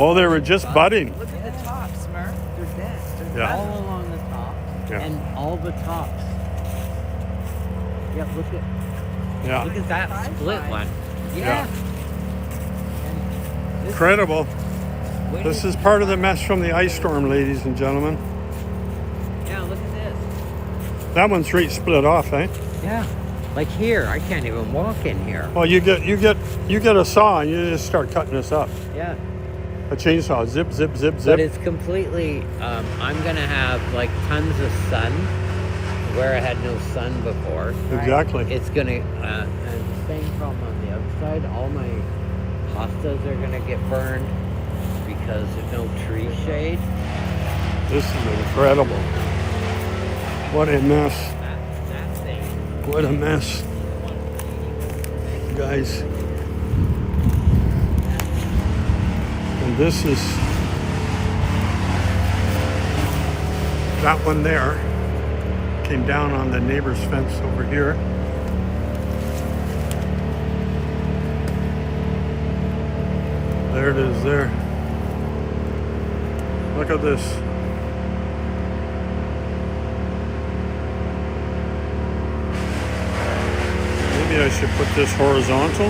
Oh, they were just budding. Look at the tops, Smurf. They're dead. They're Yeah. all along the top. Yeah. And all the tops. Yep, look at Yeah. that split one. Yeah. And this Incredible. wait This till is you part of the find- mess from the ice storm, ladies and gentlemen. Yeah, look at this. That one's right split off, eh? Yeah. Like here, I can't even walk in here. Well, you get a saw and you just start cutting this up. Yeah. A chainsaw, zip, zip, zip, But zip. it's completely, I'm going to have like tons of sun where I had no sun before. Exactly. It's going to, and the same problem on the other side. All my hostas are going to get burned because there's no tree shade. This is incredible. What a mess. That thing. What a mess. Guys. And this is that one there. Came down on the neighbor's fence over here. There it is there. Look at this. Maybe I should put this horizontal.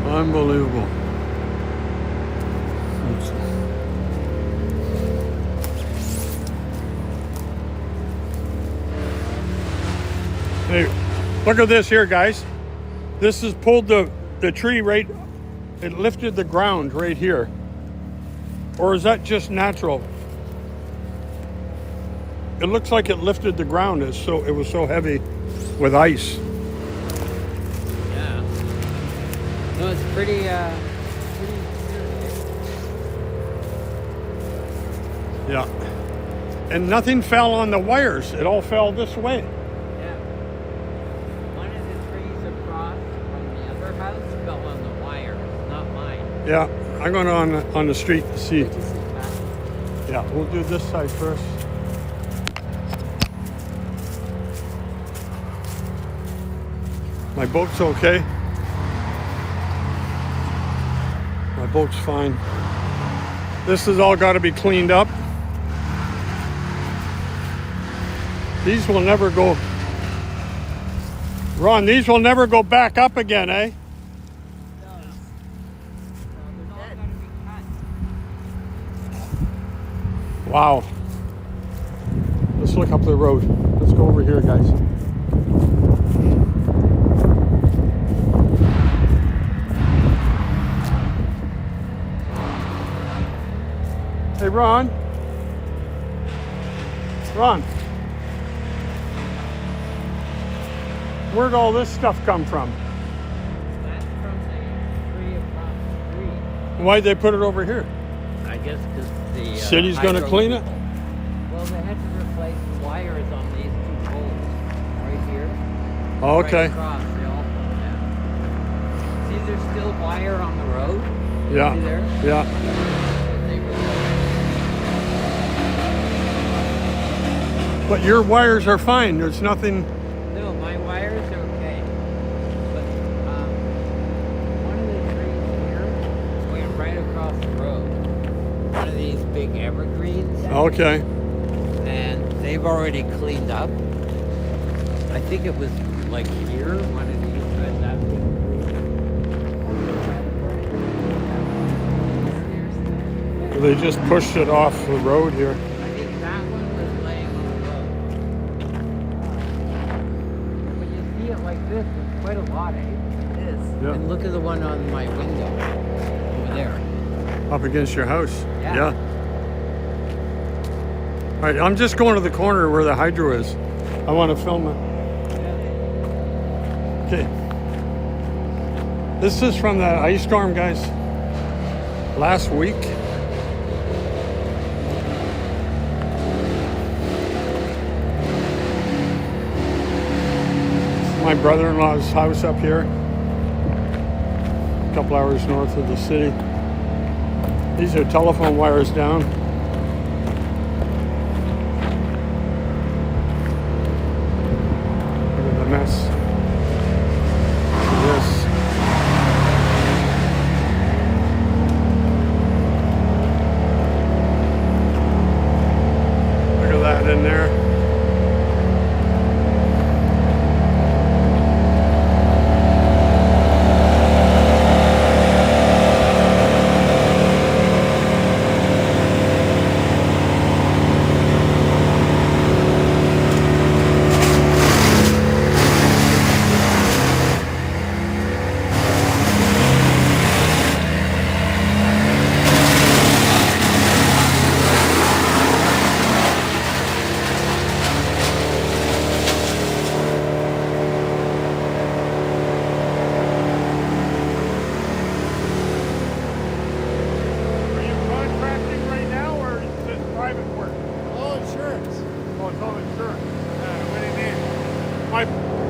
Unbelievable. Hey, look at this here, guys. This has pulled the tree right, it lifted the ground right here. Or is that just natural? It looks like it lifted the ground. It was so heavy with ice. Yeah. No, it's pretty, Yeah. And nothing fell on the wires. It all fell this way. Yeah. One of the trees across from the other house fell on the wires, not mine. Yeah. I'm going on the street to see. This is back. Yeah, we'll do this side first. My boat's okay. My boat's fine. This has all got to be cleaned up. These will never go. Ron, these will never go back up again, eh? Wow. Let's look up the road. Let's go over here, guys. Hey, Ron. Ron. Where'd all this stuff come from? That's from the tree across the street. Why'd they put it over here? I guess because the City's gonna clean it? Well, they had to replace the wires on these two poles right here. Oh, okay. Right across, they all fell down. See, there's still wire on the road. Yeah. See there? Yeah. They were But your wires are fine. There's nothing. No, my wires are okay. But one of the trees here went right across the road. One of these big evergreens. Okay. And they've already cleaned up. I think it was like here, one of these had that big They just pushed it off the road here. I think that one was laying on the road. When you see it like this, it's quite a lot, eh? It is. Yeah. And look at the one on my window over there. Up against your house. Yeah. All right, I'm just going to the corner where the hydro is. I want to film it. Okay. This is from that ice storm, guys. Last week. My brother-in-law's house up here, a couple hours north of the city. These are telephone wires down. Look at the mess. This. Look at that in there.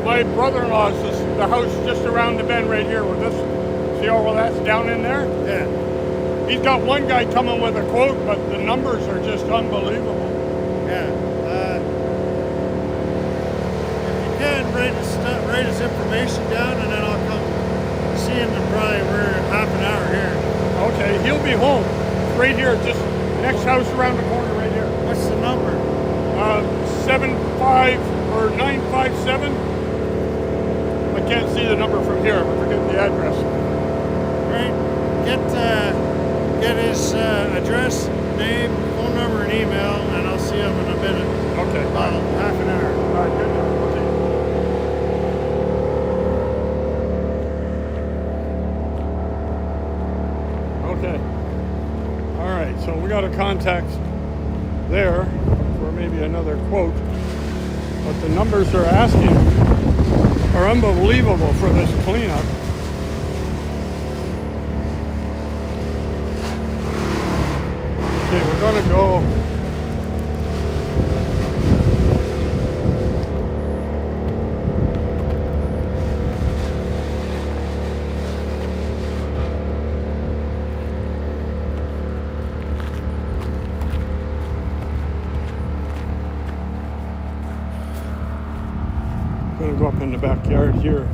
My brother-in-law's the house just around the bend right here with this. See all that's down in there? Yeah. He's got one guy coming with a quote, but the numbers are just unbelievable. Yeah. If you can, write his information down, and then I'll come see him in probably half an hour here. Okay, he'll be home. Right here, just next house around the corner right here. What's the number? 957. I can't see the number from here. I forget the address. Right. Get his address, name, phone number, and email, and I'll see him in a minute. Okay. About half an hour. All right, good enough. Okay. All right, so we got a contact there for maybe another quote. But the numbers they're asking are unbelievable for this cleanup. Okay, we're gonna go. Gonna go up in the backyard here.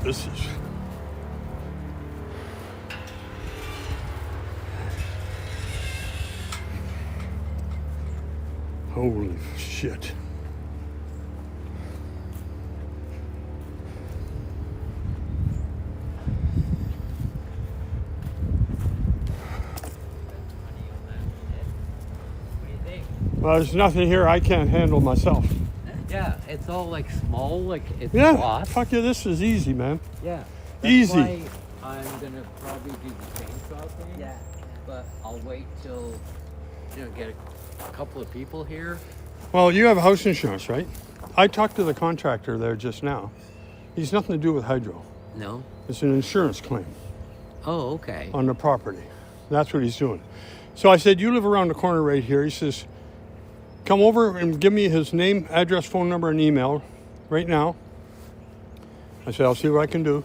This is holy shit. Well, there's nothing here I can't handle myself. Yeah, it's all like small, like it's Yeah, lots. fuck yeah, this is easy, man. Yeah. Easy. Why I'm gonna probably do the chainsaw thing. Yeah. But I'll wait till get a couple of people here. Well, you have house insurance, right? I talked to the contractor there just now. He's nothing to do with hydro. No. It's an insurance claim Oh, okay. on the property. That's what he's doing. So I said, you live around the corner right here. He says, come over and give me his name, address, phone number, and email right now. I said, I'll see what I can do.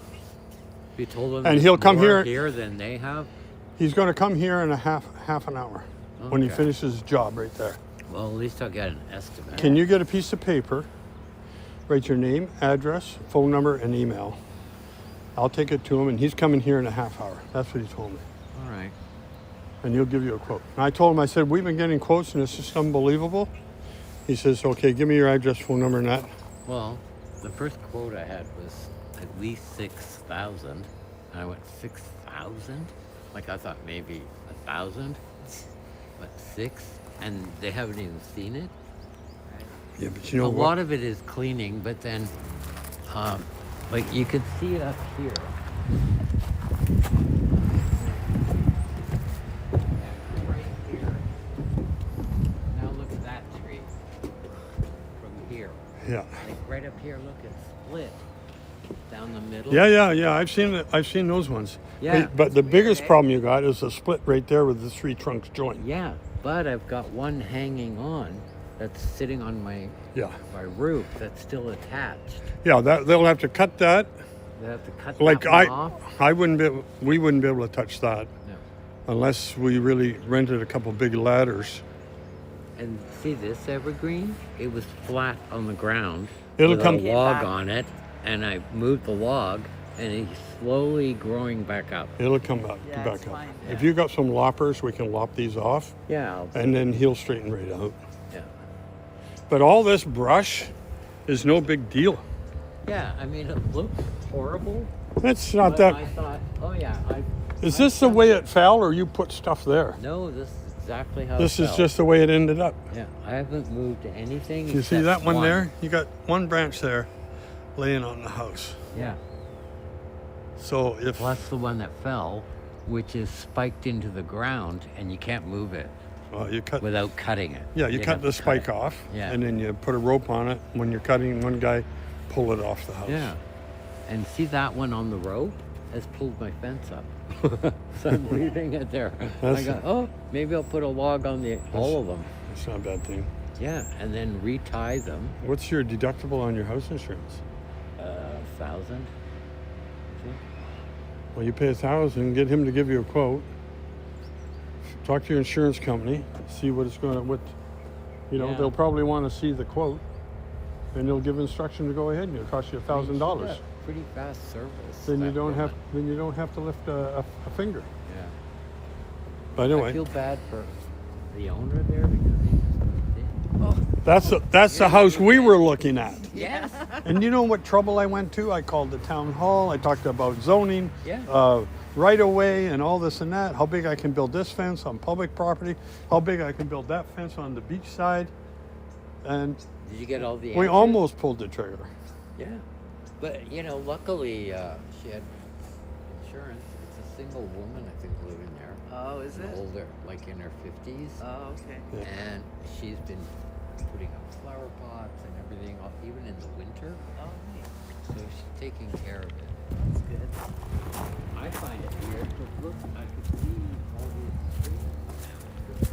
You told him And he'll come more here than they have. He's going to come here in a half an hour when he Okay. finishes his job right there. Well, at least I'll get an estimate. Can you get a piece of paper, write your name, address, phone number, and email? I'll take it to him, and he's coming here in a half hour. That's what he told me. All right. And he'll give you a quote. And I told him, I said, we've been getting quotes, and it's just unbelievable. He says, okay, give me your address, phone number, and that. Well, the first quote I had was at least 6,000. And I went, 6,000? Like I thought maybe 1,000, but 6, and they haven't even seen it. Yeah, but you know a what? lot of it is cleaning, but then, like you can see it up here. Yeah, right here. Now look at that tree from right up here, look, it's split down the middle. Yeah. I've seen it. I've seen those ones. Yeah. Hey, but the biggest problem you got is the split right there with the 3 trunks joined. Yeah, but I've got one hanging on that's sitting on my roof that's still attached. Yeah, they'll have to cut that. They have to cut Like that one off. we wouldn't be able to touch that No. unless we really rented a couple big ladders. And see this evergreen? It was flat on the ground. It'll with come a log on it, and I moved the log, and he's slowly growing back up. It'll come back, Yeah, back it's up. fine. If you got some loppers, we can lop these off, Yeah. and then he'll straighten right out. Yeah. But all this brush is no big deal. Yeah. I mean, it looked horrible. It's not But that. I thought, oh yeah. Is this the way it fell, or you put stuff there? No, this is exactly how. This it is fell. just the way it ended up. Yeah, I haven't moved anything. You see except that one there? You got one branch there laying on the house. Yeah. So if Plus the one that fell, which is spiked into the ground, and you can't move it you cut, without cutting it. yeah, you cut have the to cut spike it. off, Yeah. and then you put a rope on it. When you're cutting one guy, pull it off the house. Yeah. And see that one on the rope has pulled my fence up. So I'm leaving it there. I go, maybe I'll put a log on all of them. It's not a bad thing. Yeah, and then retie them. What's your deductible on your house insurance? 1,000. Well, you pay 1,000. Get him to give you a quote. Talk to your insurance company. See what it's going to. What, Yeah. they'll probably want to see the quote, and they'll give instruction to go ahead, and it'll cost you $1,000. Yeah, pretty fast service. Then you that don't have. woman. Then you don't have to lift a finger. Yeah. But I anyway, feel bad for the owner there because he just moved in. that's the house we were looking at. Yes. And you know what trouble I went to? I called the town hall. I talked about zoning, Yeah. right away, and all this and that. How big I can build this fence on public property? How big I can build that fence on the beach side? And Did you get all the we answers? almost pulled the trigger. Yeah. But, luckily she had insurance. It's a single woman, I think, living there. Oh, is it? Older, like in her 50s. Oh, okay. Yeah. And she's been putting up flower pots and everything, even in the winter. Oh, neat. So she's taking care of it. That's good. I find it weird, but look, I could see all these trees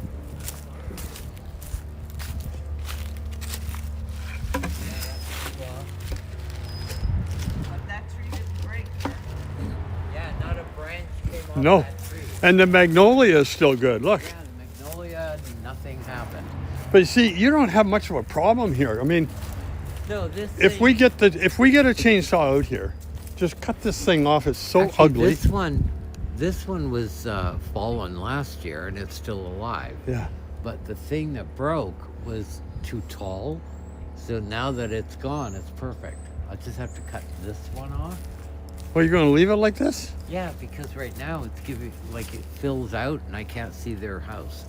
But that tree didn't break. Yeah, not a branch came off No. that tree. And the magnolia is still good. Look. Yeah, the magnolia, nothing happened. But you see, you don't have much of a problem here. I mean, No, this if thing- we get a chainsaw out here, just cut this thing off. It's so Actually, ugly. This one was fallen last year, and it's still alive. Yeah. But the thing that broke was too tall. So now that it's gone, it's perfect. I'll just have to cut this one off. Well, you're going to leave it like this? Yeah, because right now it's giving, like, it fills out and I can't see their house.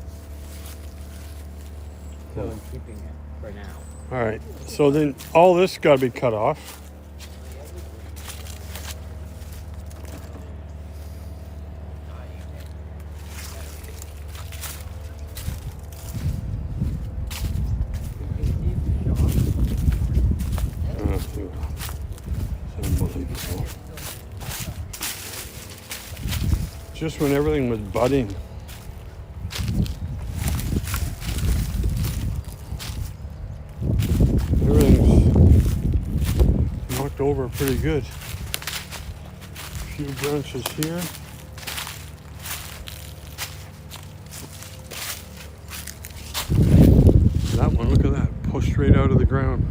So I'm keeping it for now. All right. So then all this got to be cut off. It's unbelievable. Just when everything was budding. Everything's knocked over pretty good. A few branches here. That one, look at that, pushed straight out of the ground.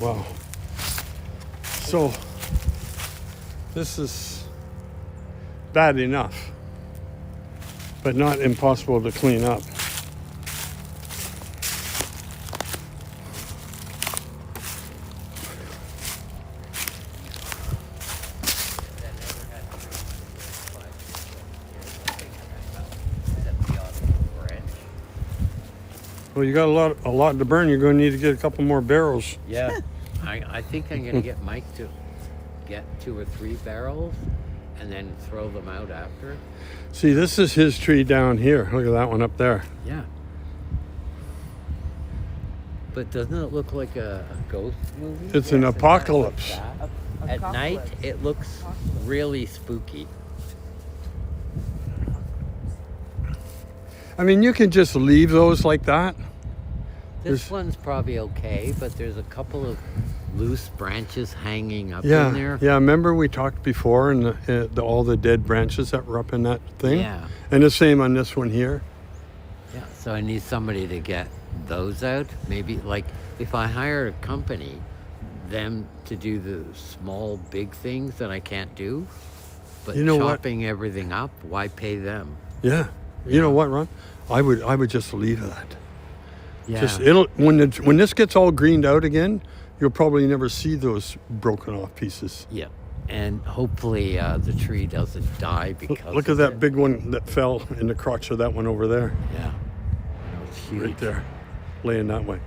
Wow. So, this is bad enough. but not impossible to clean up. Well, you got a lot to burn. You're going to need to get a couple more barrels. Yeah, I think I'm going to get Mike to get 2 or 3 barrels and then throw them out after. See, this is his tree down here. Look at that one up there. Yeah. But doesn't it look like a ghost movie? It's an apocalypse. At night, it looks really spooky. I mean, you can just leave those like that. This one's probably okay, but there's a couple of loose branches hanging up Yeah, in there. yeah. Remember we talked before, and all the dead branches that were up in that thing. Yeah. And the same on this one here. Yeah. So I need somebody to get those out. Maybe like if I hire a company, them to do the small, big things that I can't do, but You know what? chopping everything up, why pay them? Yeah. You know what, Ron? I would just leave that. Yeah. Just when this gets all greened out again, you'll probably never see those broken off pieces. Yeah. And hopefully the tree doesn't die because Look at of that it. big one that fell in the crotch of that one over there, Yeah. It's huge. right there, laying that way.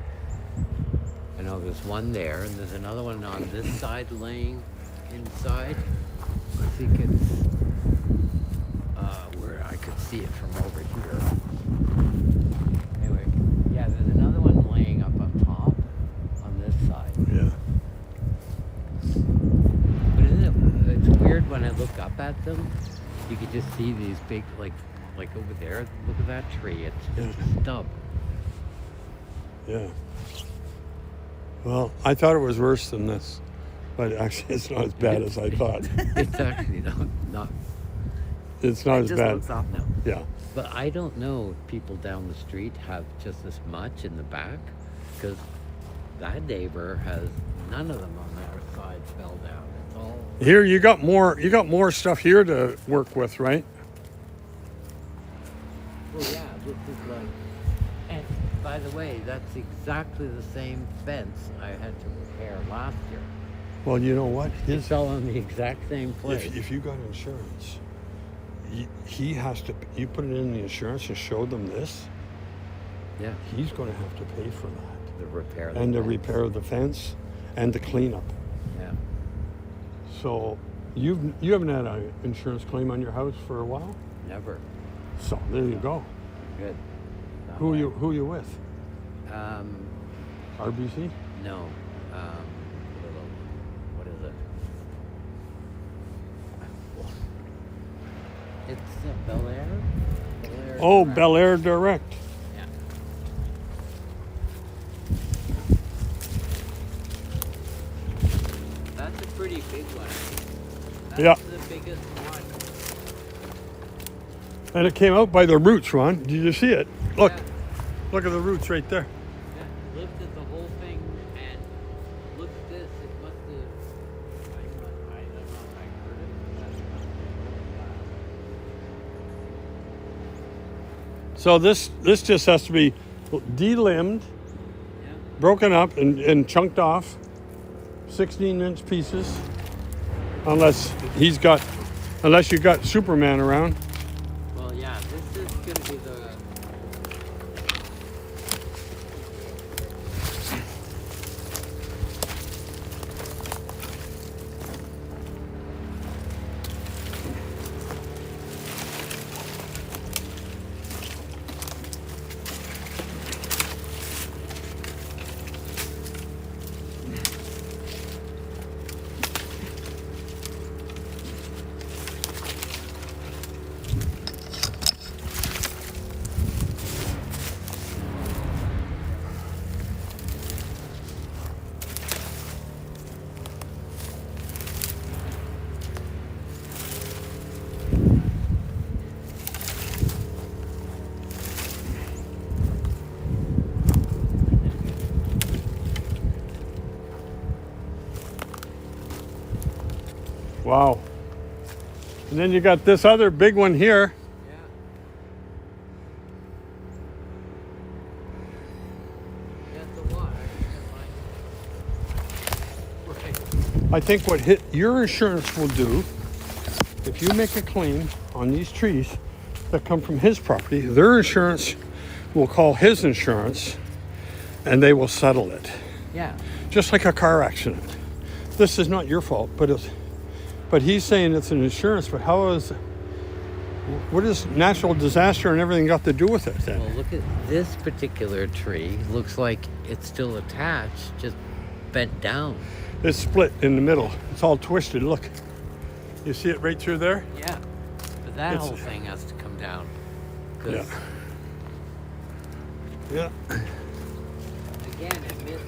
I know there's one there, and there's another one on this side laying inside. I think it's where I could see it from over here. Anyway, yeah, there's another one laying up on top on this side. Yeah. But isn't it's weird when I look up at them, you could just see these big, like over there, look at that tree, it's just a stub. Yeah. Well, I thought it was worse than this, but actually it's not as bad as I thought. It's actually not It's not It as just bad. looks awful. no. Yeah. But I don't know if people down the street have just as much in the back, because that neighbor has none of them on their side fell down. It's all Here you got more stuff here to work with, right? well, yeah. This is like, and by the way, that's exactly the same fence I had to repair last year. Well, you know what? It fell on the exact same place. If you got insurance, he has to. You put it in the insurance and show them this. Yeah, He's going to have to pay for that, the repair. and the fence. repair of the fence, and the cleanup. Yeah. So you haven't had an insurance claim on your house for a while. Never. So there you go. Good. Not Who bad. you with? RBC? No. What is it? It's Bel Air. Oh, Bel Air Direct. Yeah. That's a pretty big one. That's Yeah. the biggest one. And it came out by the roots, Ron. Did you see it? Look, Yeah. look at the roots right there. Yeah. Lifted the whole thing and look at this. It must have. I don't know if I heard it. But that's So this just has to be delimbed, yeah. broken up, and chunked off, 16-inch pieces. Unless you got Superman around. Well, yeah. This is gonna be the. Wow. And then you got this other big one here. Yeah. I think what your insurance will do, if you make a claim on these trees that come from his property, their insurance will call his insurance and they will settle it. Yeah. Just like a car accident. This is not your fault, but he's saying it's an insurance, but what is natural disaster and everything got to do with it then? Well, look at this particular tree. Looks like it's still attached, just bent down. It's split in the middle. It's all twisted. Look. You see it right through there? Yeah. But that whole thing has to come down. 'Cause Yeah. again, it missed.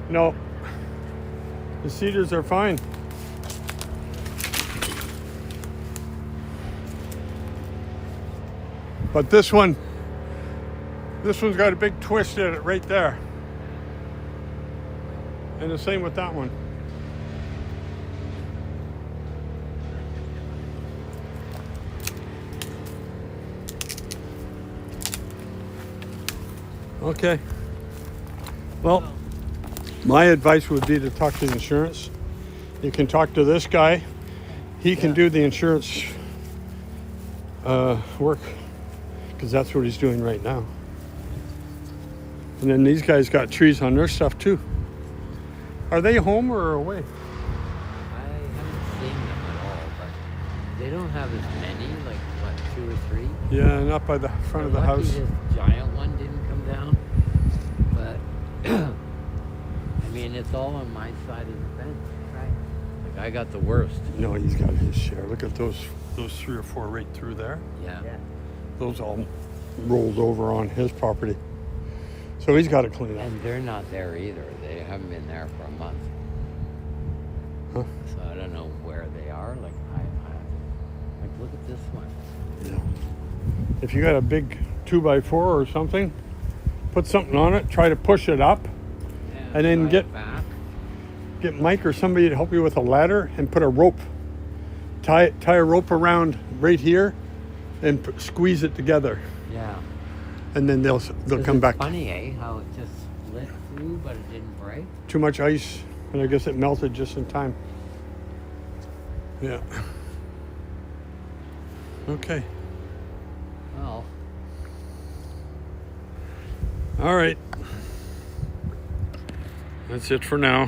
No. The cedars are fine. But this one's got a big twist in it right there. And the same with that one. Okay. Well, my advice would be to talk to the insurance. You can talk to this guy. He can do the insurance work, because that's what he's doing right now. And then these guys got trees on their stuff too. Are they home or away? I haven't seen them at all, but they don't have as many, like what, 2 or 3? Yeah, not by the front of the Lucky house. This giant one didn't come down, but I mean, it's all on my side of the fence. Right. Like I got the worst. No, he's got his share. Look at those 3 or 4 right through there. Yeah. Those all rolled over on his property. So he's got to clean up. And they're not there either. They haven't been there for a month. Huh? So I don't know where they are. Like like look at this one. Yeah. If you got a big 2x4 or something, put something on it, try to push it up, Yeah, and then drive get back. Mike or somebody to help you with a ladder and put a rope. Tie a rope around right here and squeeze it together. Yeah. And then they'll 'Cause come it's back. funny, eh? How it just split through, but it didn't break. Too much ice, and I guess it melted just in time. Yeah. Okay. Well, All right. That's it for now.